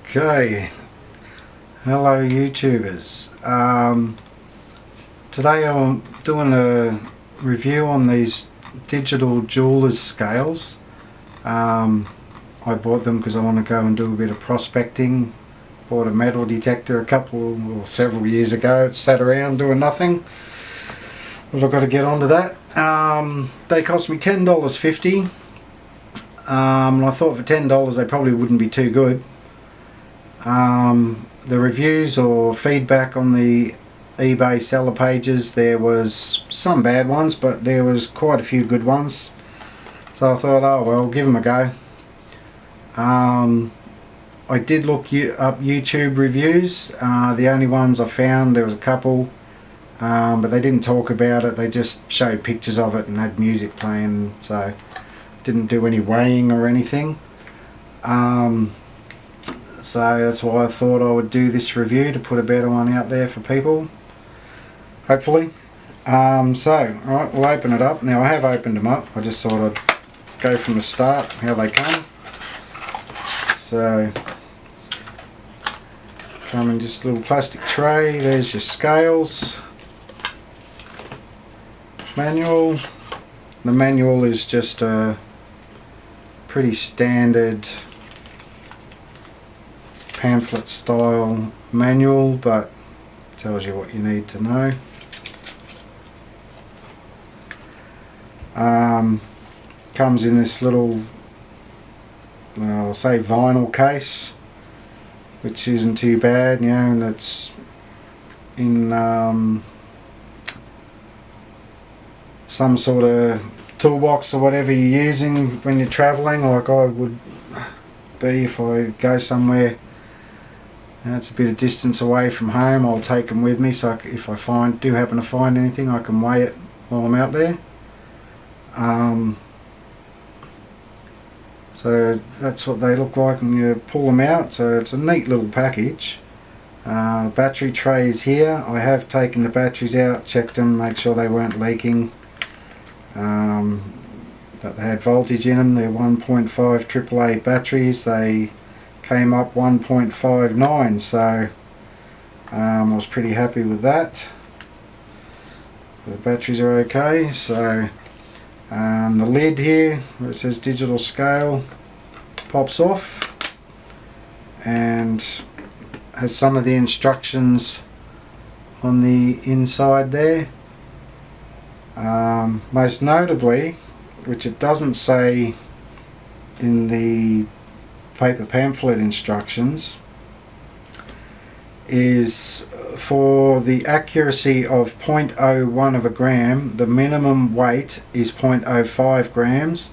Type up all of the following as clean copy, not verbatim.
Okay, hello YouTubers. Today I'm doing a review on these digital jeweller's scales. I bought them because I want to go and do a bit of prospecting. Bought a metal detector several years ago. It sat around doing nothing, but I've got to get onto that. They cost me $10.50, and I thought for $10 they probably wouldn't be too good. The reviews or feedback on the eBay seller pages, there was some bad ones, but there was quite a few good ones, so I thought, oh well, give them a go. I did look up YouTube reviews. The only ones I found, there was a couple, but they didn't talk about it, they just showed pictures of it and had music playing, so didn't do any weighing or anything. So that's why I thought I would do this review, to put a better one out there for people, hopefully. Alright, we'll open it up. Now I have opened them up, I just thought I'd go from the start, how they come. So, come in just a little plastic tray. There's your scales. Manual. The manual is just a pretty standard pamphlet style manual, but tells you what you need to know. Comes in this little, I'll say vinyl case, which isn't too bad, you know, and it's in some sort of toolbox or whatever you're using when you're travelling, like I would be if I go somewhere. It's a bit of distance away from home. I'll take them with me, so if I do happen to find anything, I can weigh it while I'm out there. So that's what they look like when you pull them out. So it's a neat little package. Battery tray is here. I have taken the batteries out, checked them, make sure they weren't leaking. But they had voltage in them. They're 1.5 AAA batteries. They came up 1.59, so I was pretty happy with that. The batteries are okay. So the lid here where it says digital scale pops off and has some of the instructions on the inside there. Most notably, which it doesn't say in the paper pamphlet instructions, is for the accuracy of 0.01 of a gram, the minimum weight is 0.05 grams.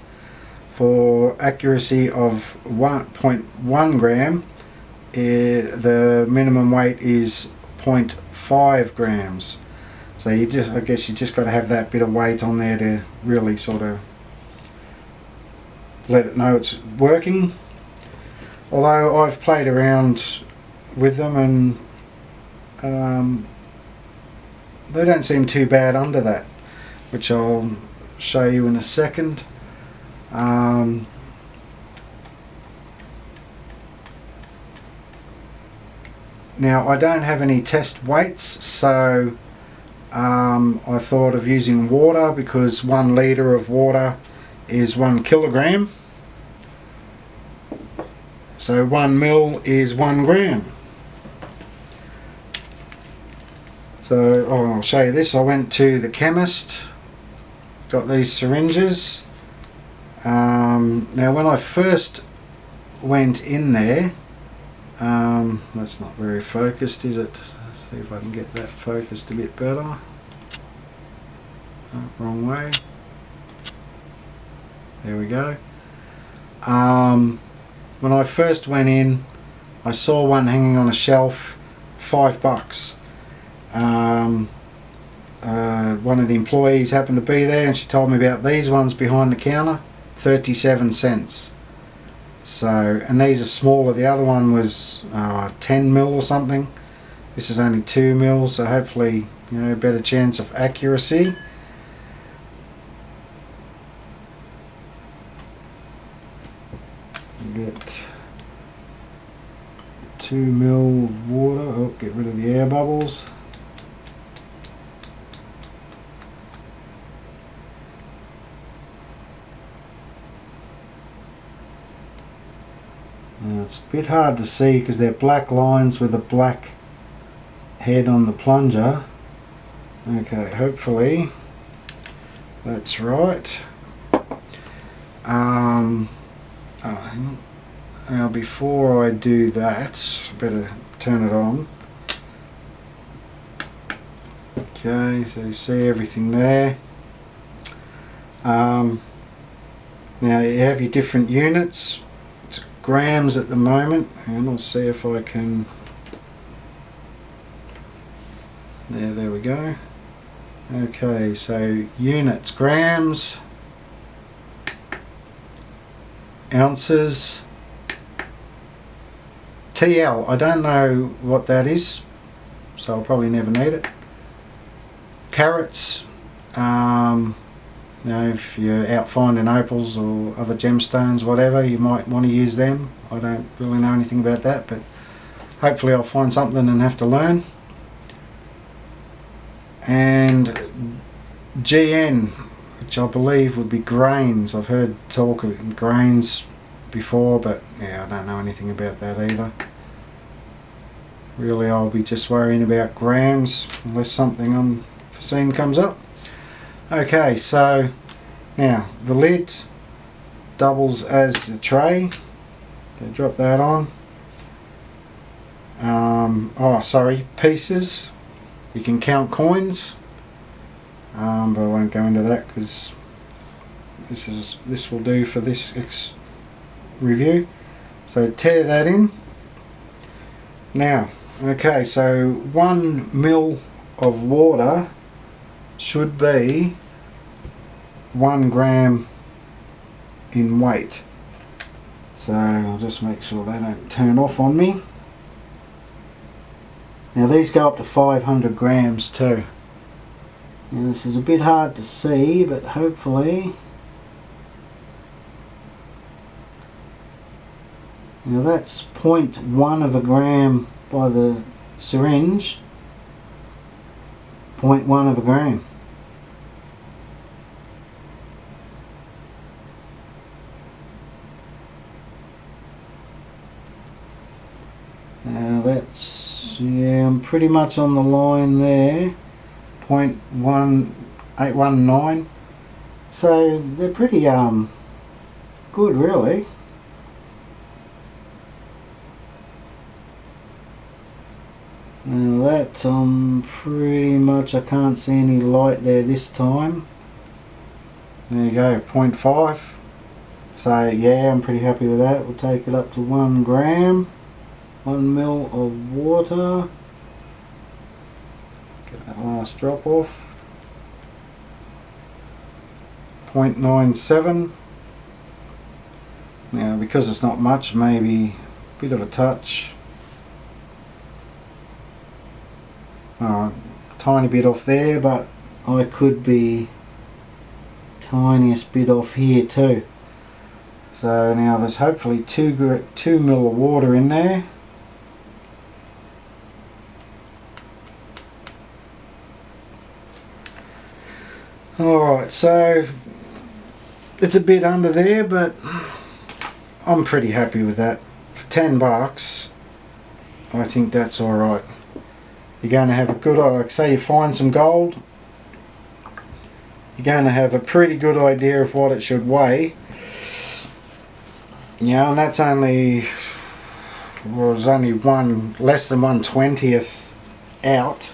For accuracy of 1.1 gram, the minimum weight is 0.5 grams. So I guess you just got to have that bit of weight on there to really sort of let it know it's working. Although I've played around with them and they don't seem too bad under that, which I'll show you in a second. Now I don't have any test weights, so I thought of using water, because 1 litre of water is 1 kilogram. So 1 mil is 1 gram. So I'll show you this. I went to the chemist, got these syringes. Now when I first went in there, that's not very focused, is it? Let's see if I can get that focused a bit better. Oh, wrong way. There we go. When I first went in, I saw one hanging on a shelf, $5. One of the employees happened to be there and she told me about these ones behind the counter, 37 cents. So, and these are smaller. The other one was 10 mil or something. This is only 2 mil, so hopefully, you know, better chance of accuracy. Get 2 ml of water. Oh, get rid of the air bubbles. Now it's a bit hard to see because they're black lines with a black head on the plunger. Okay, hopefully that's right. Now before I do that, I better turn it on. Okay, so you see everything there. Now you have your different units. It's grams at the moment, and I'll see if I can. There we go. Okay, so units, grams, ounces, TL, I don't know what that is, so I'll probably never need it. Carats, you know, if you're out finding opals or other gemstones, whatever, you might want to use them. I don't really know anything about that, but hopefully I'll find something and have to learn. And GN, which I believe would be grains. I've heard talk of grains before, but yeah, I don't know anything about that either. Really, I'll be just worrying about grams unless something unforeseen comes up. Okay, so now the lid doubles as a tray. Okay, drop that on. Oh, sorry, pieces. You can count coins, but I won't go into that because this will do for this review. So tear that in. Now, okay, so 1 ml of water should be 1 gram in weight. So I'll just make sure they don't turn off on me. Now these go up to 500 grams too. Now this is a bit hard to see, but hopefully. Now that's 0.1 of a gram by the syringe. 0.1 of a gram. Now that's, yeah, I'm pretty much on the line there. 0.1819. So they're pretty good, really. Now that's pretty much, I can't see any light there this time. There you go, 0.5. So yeah, I'm pretty happy with that. We'll take it up to 1 gram. 1 ml of water. Get that last drop off. 0.97. Now because it's not much, maybe a bit of a touch. Tiny bit off there, but I could be tiniest bit off here too. So now there's hopefully 2 ml of water in there. Alright, so it's a bit under there, but I'm pretty happy with that. For 10 bucks, I think that's alright. You're going to have a good, like say you find some gold, you're going to have a pretty good idea of what it should weigh. You know, and that's only, was only less than 1/20th out.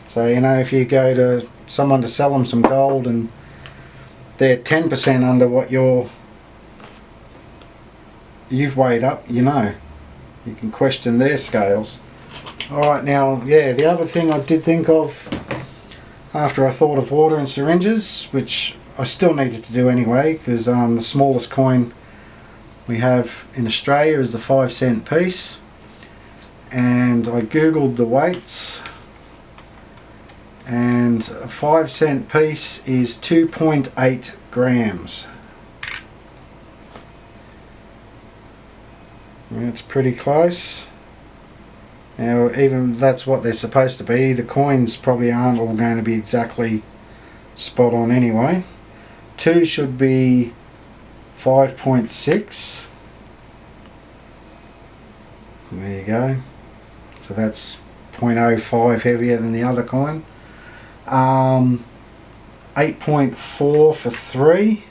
So you know, if you go to someone to sell them some gold and they're 10% under what you've weighed up, you know, you can question their scales. Alright, now yeah, the other thing I did think of after I thought of water and syringes, which I still needed to do anyway, because the smallest coin we have in Australia is the 5-cent piece, and I googled the weights, and a 5-cent piece is 2.8 grams. That's pretty close. Now, even that's what they're supposed to be. The coins probably aren't all going to be exactly spot on anyway. 2 should be 5.6. There you go. So that's 0.05 heavier than the other coin. 8.4 for 3.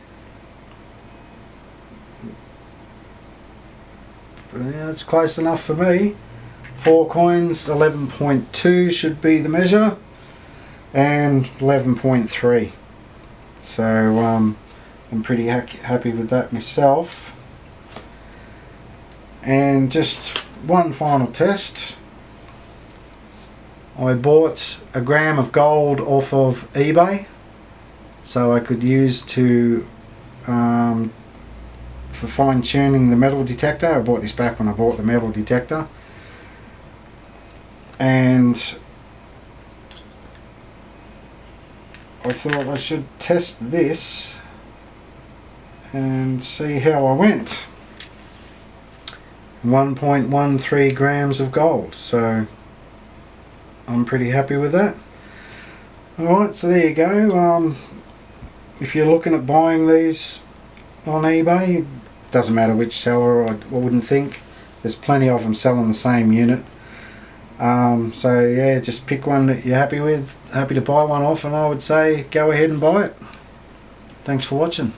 Yeah, that's close enough for me. 4 coins, 11.2 should be the measure, and 11.3. So I'm pretty happy with that myself. And just one final test. I bought a gram of gold off of eBay, so I could use to for fine tuning the metal detector. I bought this back when I bought the metal detector, and I thought I should test this and see how I went. 1.13 grams of gold, so I'm pretty happy with that. Alright, so there you go. If you're looking at buying these on eBay, doesn't matter which seller, I wouldn't think. There's plenty of them selling the same unit. So yeah, just pick one that you're happy with, happy to buy one off, and I would say go ahead and buy it. Thanks for watching.